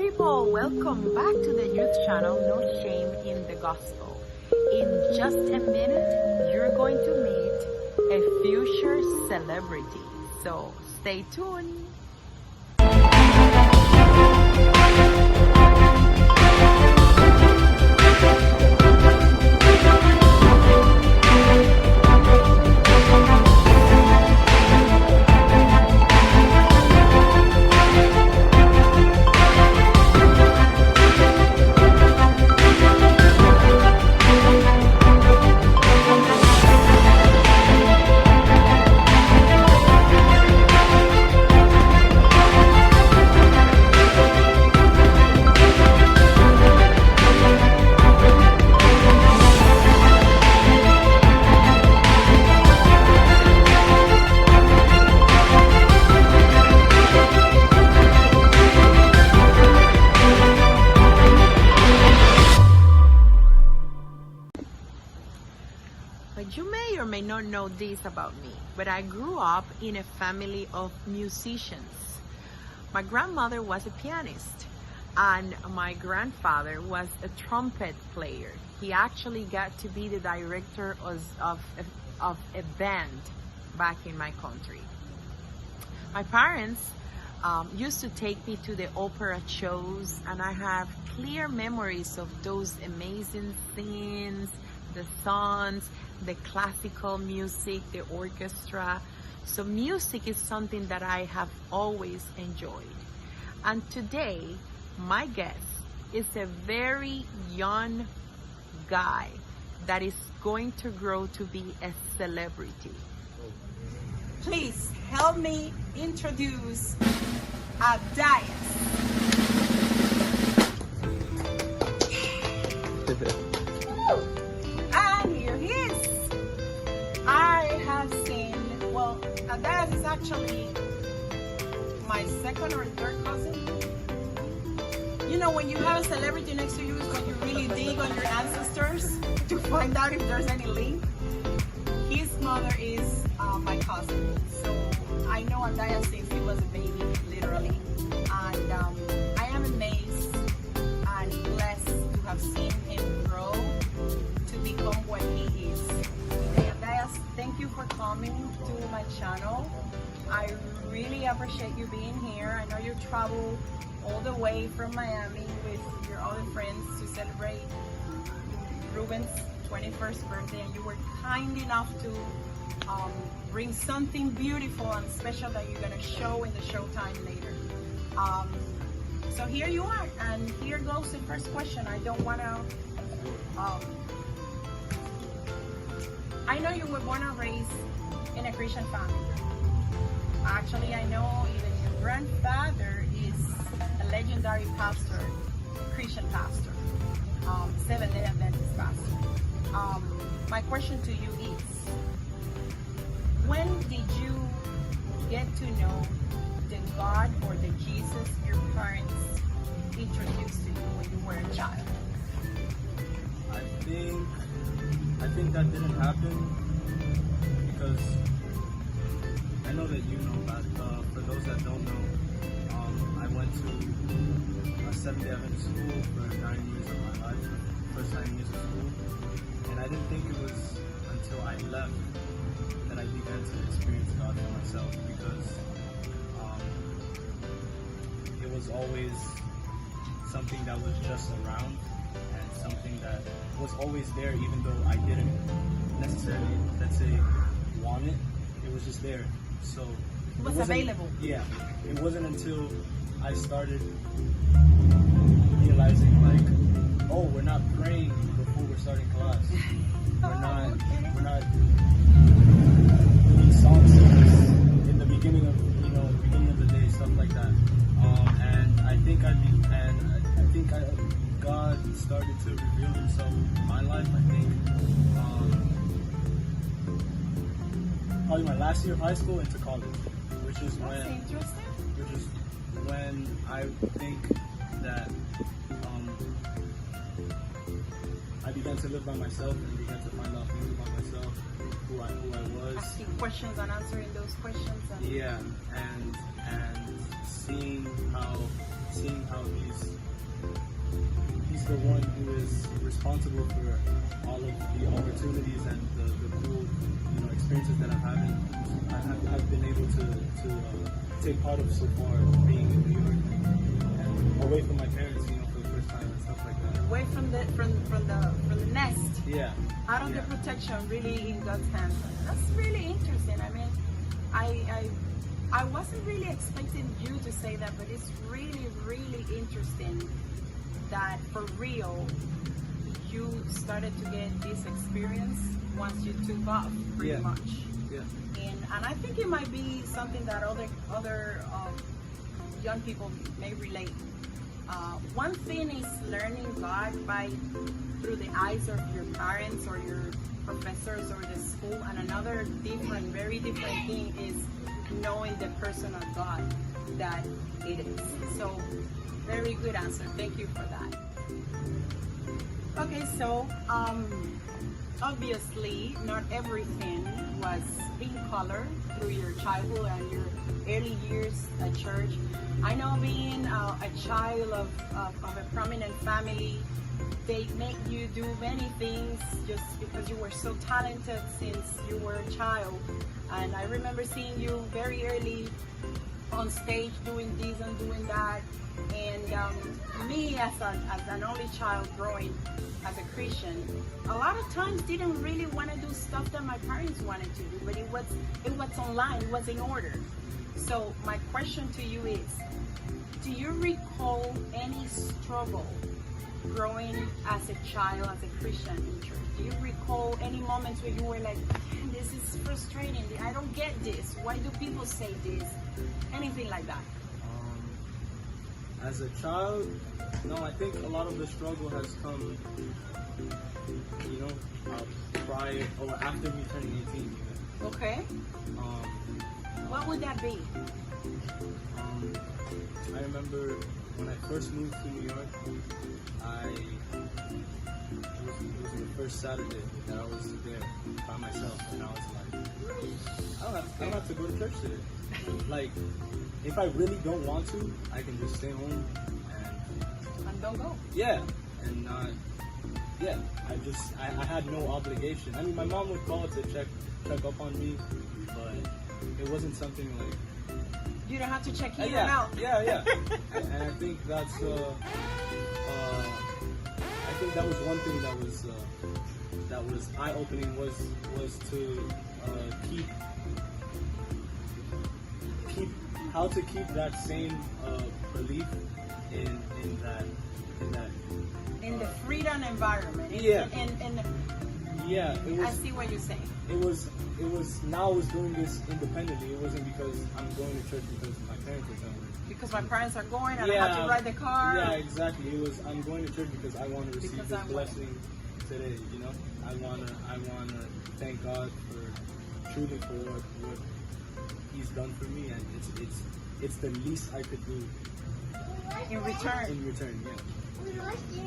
people, welcome back to the youth channel, No Shame in the Gospel. In just a minute, you're going to meet a future celebrity. So stay tuned. But you may or may not know this about me, but I grew up in a family of musicians. My grandmother was a pianist and my grandfather was a trumpet player. He actually got to be the director of a band back in my country. My parents used to take me to the opera shows, and I have clear memories of those amazing scenes, the songs, the classical music, the orchestra. So music is something that I have always enjoyed. And today, my guest is a very young guy that is going to grow to be a celebrity. Please help me introduce Abdias. And here he is. I have seen, well, Abdias is actually my second or third cousin. You know, when you have a celebrity next to you is when you really dig on your ancestors to find out if there's any link. His mother is my cousin, so I know Abdias since he was a baby, literally. And I am amazed and blessed to have seen him grow to become what he is. Abdias, thank you for coming to my channel. I really appreciate you being here. I know you travel all the way from Miami with your other friends to celebrate Ruben's 21st birthday, and you were kind enough to bring something beautiful and special that you're going to show in the showtime later. So here you are, and here goes the first question. I don't want to I know you were born and raised in a Christian family. Actually, I know even your grandfather is a legendary pastor, Christian pastor, Seventh-day Adventist pastor. My question to you is, when did you get to know the God or the Jesus your parents introduced to you when you were a child? I think that didn't happen because I know that you know that. For those that don't know, I went to a Seventh-day Adventist school for 9 years of my life, first 9 years of school, and I didn't think it was until I left that I began to experience God for myself, because it was always something that was just around and something that was always there, even though I didn't necessarily, let's say, want it. It was just there. So it was available. Yeah. It wasn't until I started realizing, like, oh, we're not praying before we're starting class. We're not doing songs in the beginning of beginning of the day, stuff like that. And I think God started to reveal Himself in my life. I think probably my last year of high school into college, which is when I think that I began to live by myself and began to find out things about myself, who I was. Asking questions and answering those questions. Yeah, and seeing how He's the one who is responsible for all of the opportunities and the cool, experiences that I've been able to take part of so far, being in New York and away from my parents, for the first time and stuff like that. Away from the nest. Yeah. Out of the protection, really in God's hands. That's really interesting. I mean, I wasn't really expecting you to say that, but it's really, really interesting that for real you started to get this experience once you took off, pretty much. Yeah. And I think it might be something that other young people may relate. One thing is learning God through the eyes of your parents or your professors or the school, and another very different thing is knowing the person of God that it is. So, very good answer. Thank you for that. Okay, so obviously not everything was in color through your childhood and your early years at church. I know being a child of a prominent family, they make you do many things just because you were so talented since you were a child. And I remember seeing you very early on stage doing this and doing that. And me as an only child growing as a Christian, a lot of times didn't really want to do stuff that my parents wanted to do, but it was online, it was in order. So my question to you is, do you recall any struggle growing as a child, as a Christian in church? Do you recall any moments where you were like, man, this is frustrating, I don't get this, why do people say this? Anything like that? As a child, no, I think a lot of the struggle has come, prior or after me turning 18 even. Okay. What would that be? I remember when I first moved to New York, it was the first Saturday that I was there by myself, and I was like, I don't have to go to church today. Like, if I really don't want to, I can just stay home and don't go. Yeah, and I had no obligation. I mean, my mom would call to check up on me, but it wasn't something like, you don't have to check in and out. Yeah. and I think that's I think that was one thing that was eye-opening was to keep that same belief in the freedom environment. Yeah. Yeah. I see what you're saying. It was now I was doing this independently. It wasn't because I'm going to church because my parents are telling me. Because my parents are going and I have to ride the car. Yeah, exactly. It was, I'm going to church because I want to receive this blessing today, I wanna thank God truly for what He's done for me, and it's the least I could do in return. Yeah.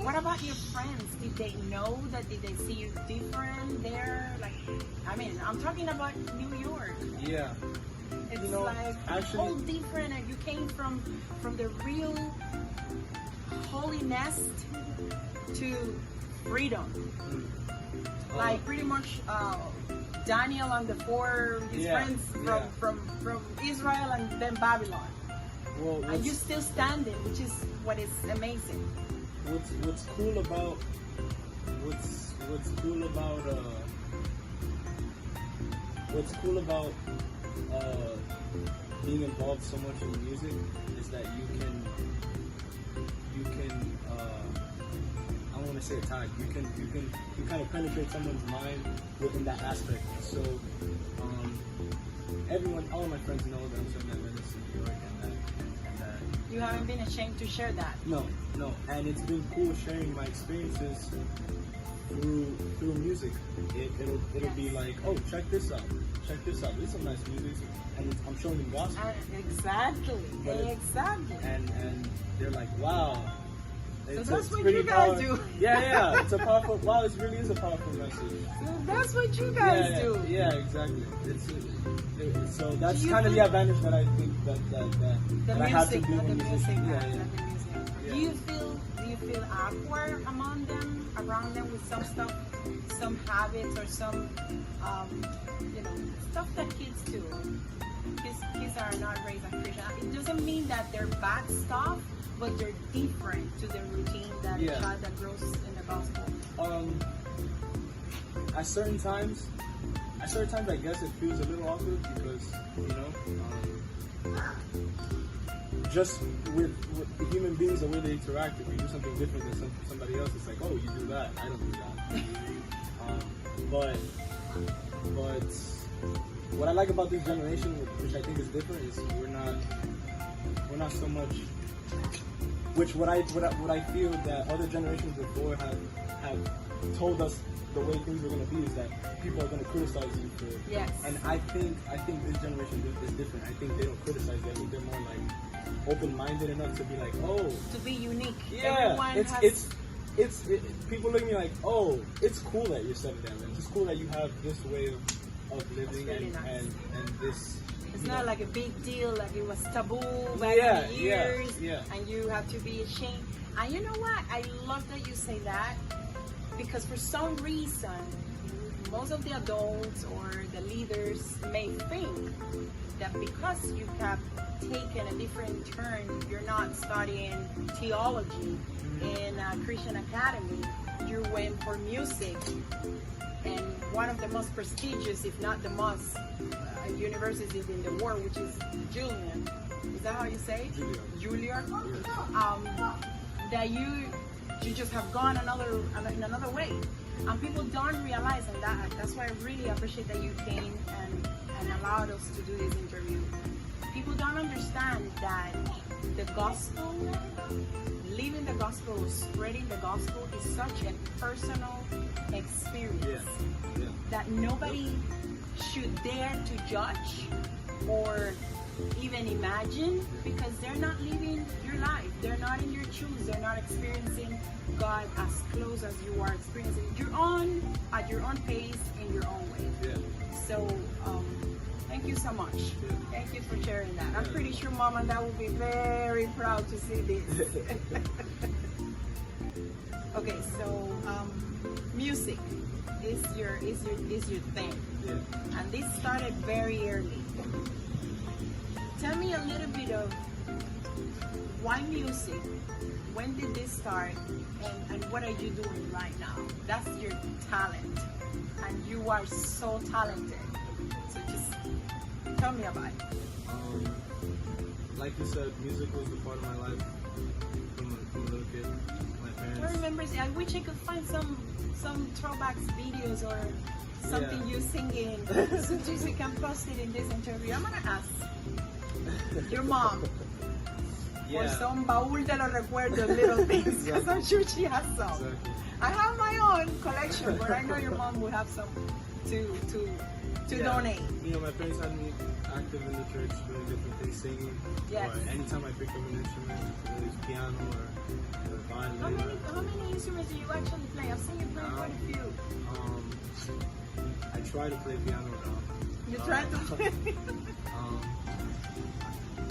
What about your friends? Did they know that? Did they see you different there? Like, I mean, I'm talking about New York. Yeah. It's actually all different, and you came from the real holy nest to freedom. Like pretty much Daniel and the his friends from Israel and then Babylon. Well, and you're still standing, which is what is amazing. What's cool about being involved so much in music is that you can I don't want to say attack. You kind of penetrate someone's mind within that aspect. So all of my friends know that I'm from Memphis, New York, and that. You haven't been ashamed to share that. No, and it's been cool sharing my experiences through music. It'll be like, oh, check this out. This is some nice music, and I'm showing them gospel. Exactly. And they're like, wow. So that's what you guys do. Yeah. It's a powerful. Wow, it really is a powerful message. So that's what you guys do. Yeah, exactly. So that's kind of the advantage that I think that I have to do in music. Yeah. Do you you feel awkward among them, around them with some stuff, some habits or some, stuff that kids do. Kids are not raised as Christian. It doesn't mean that they're bad stuff, but they're different to the routine that a child that grows in the gospel. At certain times, I guess it feels a little awkward because, just with human beings, the way they interact, if you do something different than somebody else, it's like, oh, you do that, I don't do that. But what I like about this generation, which I think is different, is we're not so much. What I feel that other generations before have told us the way things are going to be is that people are going to criticize you for it. Yes. And I think this generation is different. I think they don't criticize you. I think they're more like open-minded enough to be like, oh, to be unique. Yeah, it's people look at me like, oh, it's cool that you're 7 down. It's cool that you have this way of living really nice. and this. It's not like a big deal, like it was taboo back in the years, yeah. and you have to be ashamed. And you know what? I love that you say that, because for some reason, most of the adults or the leaders may think that because you have taken a different turn, you're not studying theology in a Christian academy, you went for music. And one of the most prestigious, if not the most, universities in the world, which is Julian. Is that how you say it? Juilliard. That you just have gone in another way, and people don't realize, and that's why I really appreciate that you came and allowed us to do this interview. People don't understand that the gospel, living the gospel, spreading the gospel is such a personal experience that nobody should dare to judge or even imagine, because they're not living your life. They're not in your shoes. They're not experiencing God as close as you are experiencing at your own pace, in your own way. Yeah. So thank you so much. Thank you for sharing that. I'm pretty sure Mom and Dad will be very proud to see this. Okay, so music is your thing, and this started very early. Tell me a little bit of why music. When did this start, and what are you doing right now? That's your talent, and you are so talented. So just tell me about it. Like you said, music was a part of my life from a little kid. My parents. I remember. I wish I could find some throwbacks videos or something you singing, so you can post it in this interview. I'm gonna ask your mom for some baúl de los recuerdos, little things, because I'm sure she has some. Exactly. I have my own collection, but I know your mom will have some to donate. My parents had me active in the church, doing different things, singing. Yes. Or anytime I picked up an instrument, whether it's piano or violin. How many instruments do you actually play? I've seen you play quite a few. I try to play piano now. You try to play?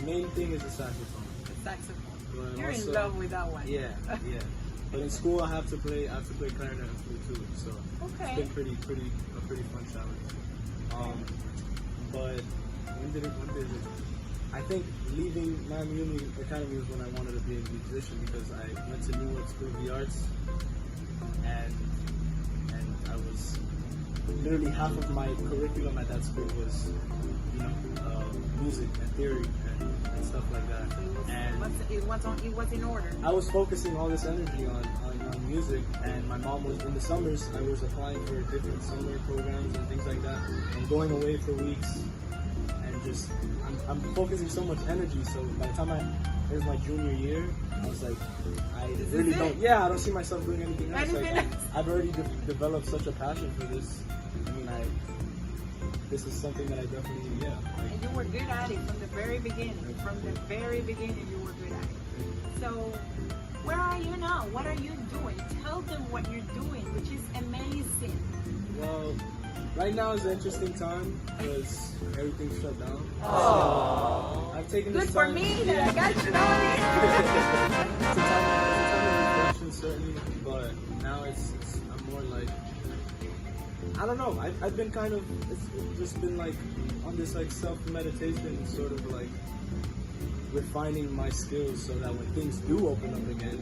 Main thing is the saxophone. Saxophone. But You're also, in love with that one. Yeah. But in school, I have to play clarinet and flute too. So okay. It's been a pretty fun challenge. But when did it? I think leaving Miami Uni Academy was when I wanted to be a musician, because I went to Newark School of the Arts, and I was literally half of my curriculum at that school was music and theory and stuff like that. It was in order. I was focusing all this energy on music, and my mom was, in the summers, I was applying for different summer programs and things like that, and going away for weeks, and just, I'm focusing so much energy, so by the time it was my junior year, I was like, I don't see myself doing anything else. I've already developed such a passion for this. This is something that I definitely, and you were good at it from the very beginning. From the very beginning, you were good at it. So, where are you now? What are you doing? Tell them what you're doing, which is amazing. Well, right now is an interesting time because everything's shut down. Oh, I've taken good this for time. me that I got you on. It's a time of reflection. I don't know. I've been kind of, it's just been like on this like self-meditation, sort of like refining my skills so that when things do open up again,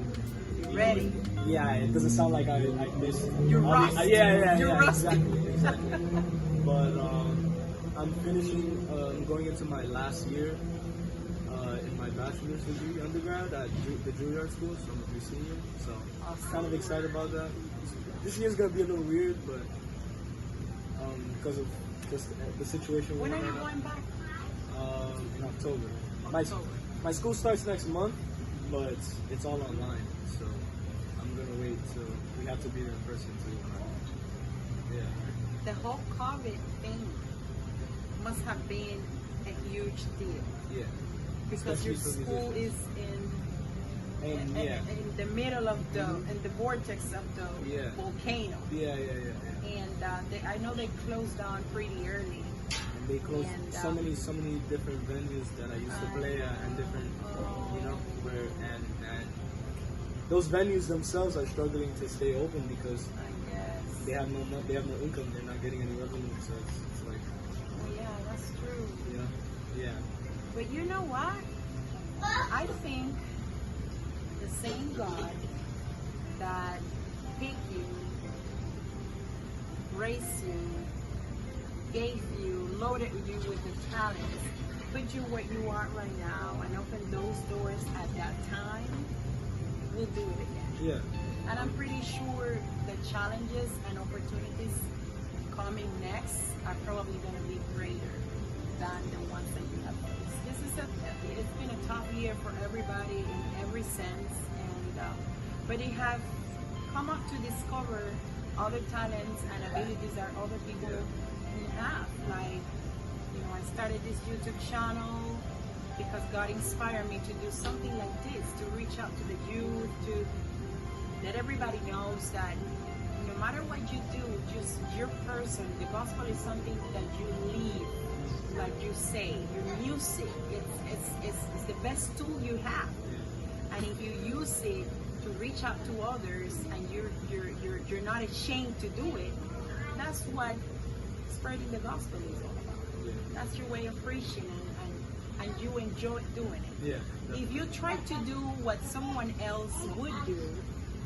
You're ready. Yeah, it doesn't sound like I missed. You're rust. Yeah, rust. exactly. But I'm finishing, going into my last year in my bachelor's degree undergrad at the Juilliard School, so I'm gonna be senior. So Awesome. kind of excited about that. This year's gonna be a little weird, but because of just the situation. When we're are you in right going back? now. In October. October. My school starts next month, but it's all online, so I'm gonna wait till we have to be there in person too. Yeah. The whole COVID thing must have been a huge deal Yeah. because your Especially for school is And yeah. in the middle of in the vortex of the Yeah. volcano. Yeah. And I know they closed down pretty early. And they closed And, so many different venues that I used to play at, and different, where and those venues themselves are struggling to stay open because I guess. they have no income. They're not getting any revenue, so it's like, Well, yeah, that's true. yeah. But you know what? I think the same God that picked you, raised you, gave you, loaded you with the talents, put you where you are right now, and opened those doors at that time, will do it again. Yeah. And I'm pretty sure the challenges and opportunities coming next are probably going to be greater than the ones that you have faced. It's been a tough year for everybody in every sense, and but they have come up to discover other talents and abilities that other people have. Like, I started this YouTube channel because God inspired me to do something like this, to reach out to the youth, to let everybody knows that no matter what you do, just your person, the gospel is something that you live, like you say, your music, it's the best tool you have. And if you use it to reach out to others and you're not ashamed to do it, that's what spreading the gospel is all about. That's your way of preaching, and you enjoy doing it. Yeah. If you try to do what someone else would do,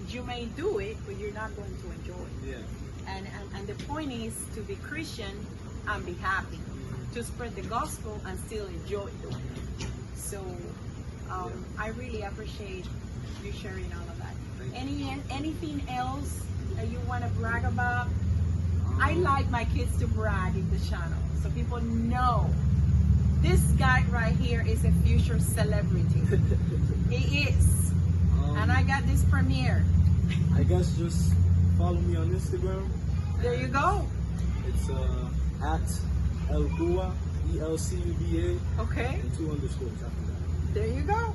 you may do it, but you're not going to enjoy it. Yeah. And the point is to be Christian and be happy, to spread the gospel and still enjoy doing it. So I really appreciate you sharing all of that. Anything else that you want to brag about? I like my kids to brag in the channel, so people know this guy right here is a future celebrity. He is. And I got this premiere. I guess just follow me on Instagram. There you go. It's at Elcuba, ELCUBA, Okay. and 2 underscores after that. There you go.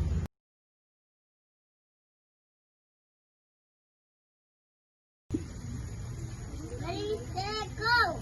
Ready, set, go!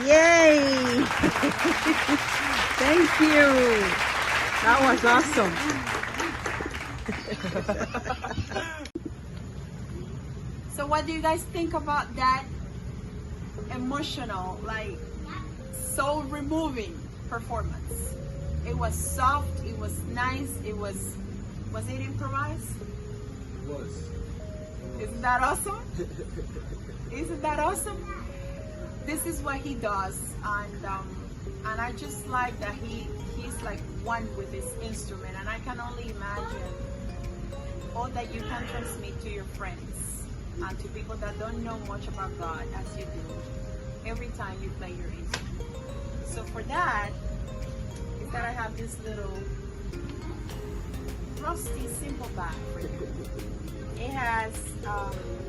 Yay! Thank you. That was awesome. So what do you guys think about that emotional, like soul removing performance? It was soft, it was nice, was it improvised? It was. Isn't that awesome? Isn't that awesome? This is what he does, and I just like that he's like one with his instrument, and I can only imagine all that you can transmit to your friends and to people that don't know much about God as you do every time you play your instrument. So for that is that I have this little rusty simple bag for you. It has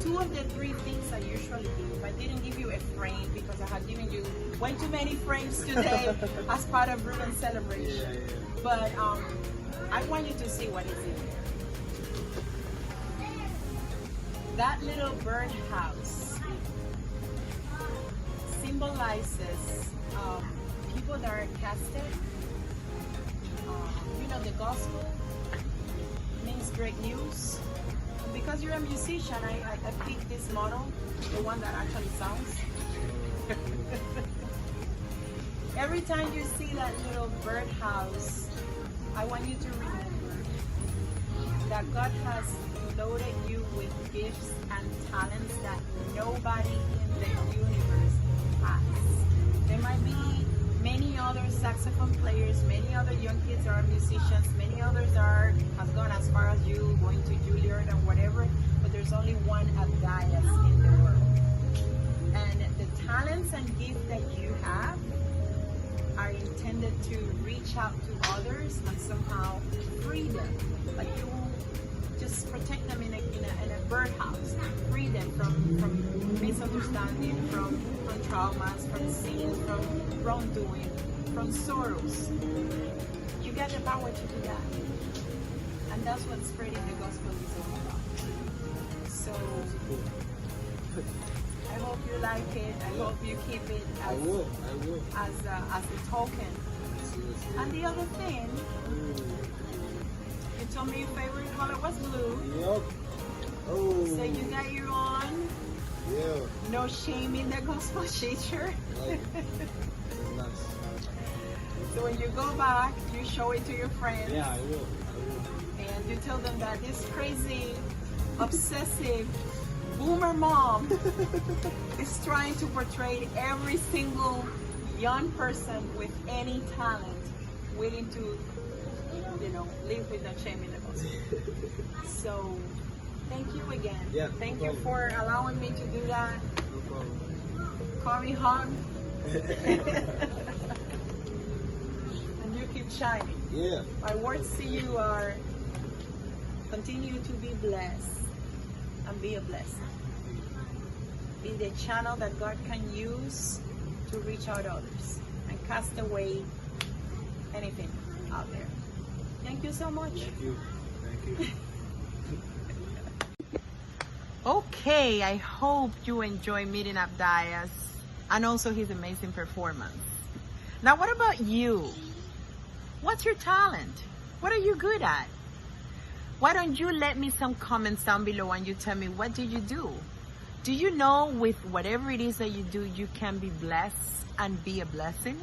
2 of the 3 things I usually give. I didn't give you a frame because I had given you way too many frames today as part of Ruben's celebration. But I want you to see what is in there. That little birdhouse symbolizes people that are casted. You know, the gospel means great news. Because you're a musician, I picked this model, the one that actually sounds. Every time you see that little birdhouse, I want you to remember that God has loaded you with gifts and talents that nobody in the universe has. There might be many other saxophone players, many other young kids are musicians, many others has gone as far as you, going to Juilliard and whatever, but there's only one Abdias in the world. And the talents and gifts that you have are intended to reach out to others and somehow free them. Like you just protect them in a birdhouse, free them from misunderstanding, from traumas, from sins, from wrongdoing, from sorrows. You get the power to do that. And that's what spreading the gospel is all about. So I hope you like it. I hope you keep it as, I will. as a token. And the other thing, you told me your favorite color was blue. Yep. Oh. So you got your own. Yeah. No shame in the gospel teacher. Like, nice. So when you go back, you show it to your friends. Yeah, I will. And you tell them that this crazy, obsessive, boomer mom is trying to portray every single young person with any talent willing to, live with no shame in the gospel. So thank you again. Yeah, thank no you for allowing me to do that. No problem. Call me hug. And you keep shining. Yeah. My words to you are continue to be blessed and be a blessing. Be the channel that God can use to reach out others and cast away anything out there. Thank you so much. Thank you. Thank you. Okay, I hope you enjoy meeting Abdias and also his amazing performance. Now, what about you? What's your talent? What are you good at? Why don't you let me some comments down below and you tell me, what do you do? Do you know with whatever it is that you do, you can be blessed and be a blessing?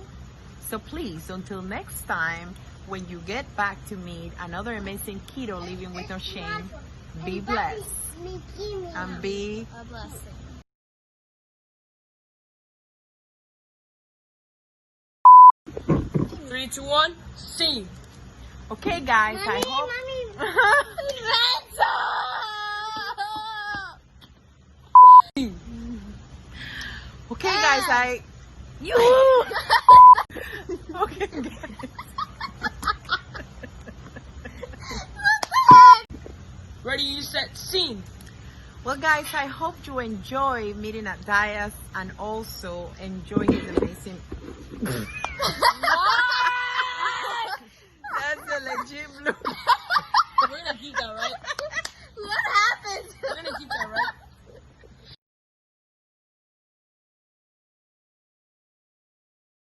So please, until next time, when you get back to meet another amazing kiddo living with no shame, be blessed and be a blessing. 3, 2, 1, sing. okay, guys. I hope. Mommy. Okay, guys, you. Okay, guys. Ready, set, scene. Well, guys, I hope you enjoy meeting at Dias and also enjoy his amazing. That's a legit blue. We're gonna keep that, right? What happened? We're gonna keep that, right?